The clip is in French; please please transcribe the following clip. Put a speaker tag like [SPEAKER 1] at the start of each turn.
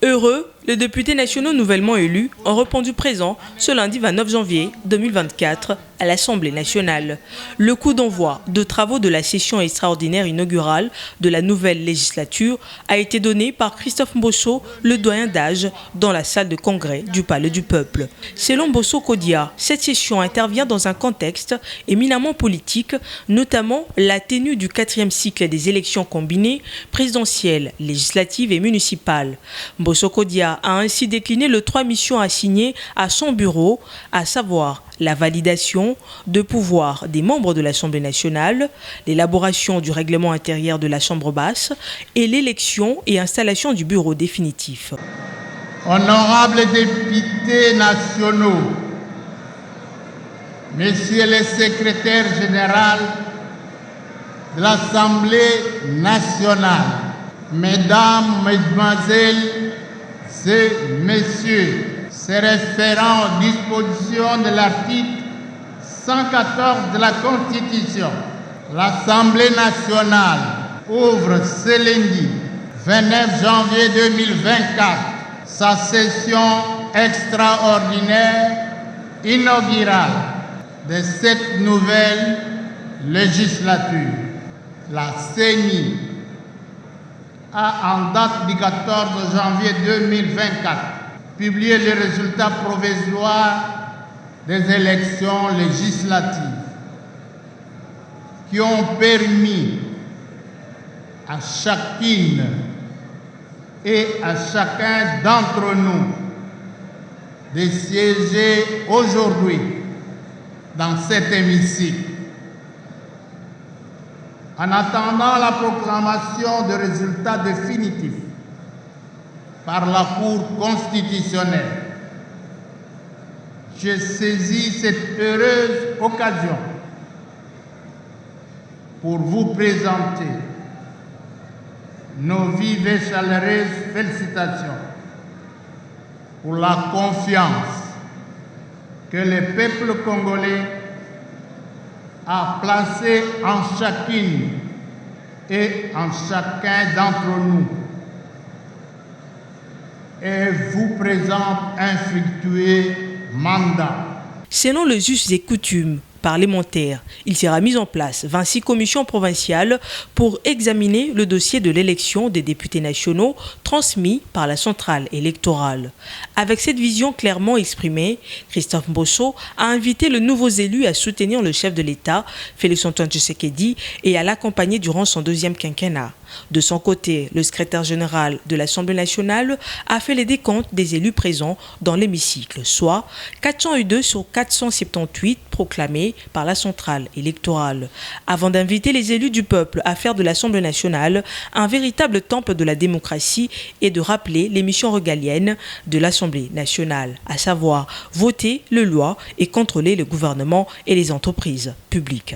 [SPEAKER 1] Heureux, les députés nationaux nouvellement élus ont répondu présent ce lundi 29 janvier 2024 à l'Assemblée nationale. Le coup d'envoi de travaux de la session extraordinaire inaugurale de la nouvelle législature a été donné par Christophe Mbosso, le doyen d'âge, dans la salle de congrès du Palais du Peuple. Selon Mbosso Kodia, cette session intervient dans un contexte éminemment politique, notamment la tenue du 4e cycle des élections combinées présidentielles, législatives et municipales. Mbosso Kodia a ainsi décliné les 3 missions assignées à son bureau, à savoir la validation de pouvoirs des membres de l'Assemblée nationale, l'élaboration du règlement intérieur de la Chambre basse et l'élection et installation du bureau définitif.
[SPEAKER 2] Honorables députés nationaux, Messieurs les secrétaires généraux de l'Assemblée nationale, Mesdames, Mesdemoiselles et Messieurs, se référant aux dispositions de l'article 114 de la Constitution, l'Assemblée nationale ouvre ce lundi 29 janvier 2024 sa session extraordinaire inaugurale de cette nouvelle législature. La CENI a, en date du 14 janvier 2024, publié les résultats provisoires des élections législatives qui ont permis à chacune et à chacun d'entre nous de siéger aujourd'hui dans cet hémicycle. En attendant la proclamation de résultats définitifs par la Cour constitutionnelle, je saisis cette heureuse occasion pour vous présenter nos vives et chaleureuses félicitations pour la confiance que le peuple congolais a placée en chacune et en chacun d'entre nous et vous présente un fructueux mandat.
[SPEAKER 1] Selon les us et coutumes parlementaires, il sera mis en place 26 commissions provinciales pour examiner le dossier de l'élection des députés nationaux transmis par la centrale électorale. Avec cette vision clairement exprimée, Christophe Mbosso a invité les nouveaux élus à soutenir le chef de l'État, Félix-Antoine Tshisekedi, et à l'accompagner durant son 2e quinquennat. De son côté, le secrétaire général de l'Assemblée nationale a fait les décomptes des élus présents dans l'hémicycle, soit 402 sur 478 proclamés par la centrale électorale, avant d'inviter les élus du peuple à faire de l'Assemblée nationale un véritable temple de la démocratie et de rappeler les missions régaliennes de l'Assemblée nationale, à savoir voter les lois et contrôler le gouvernement et les entreprises publiques.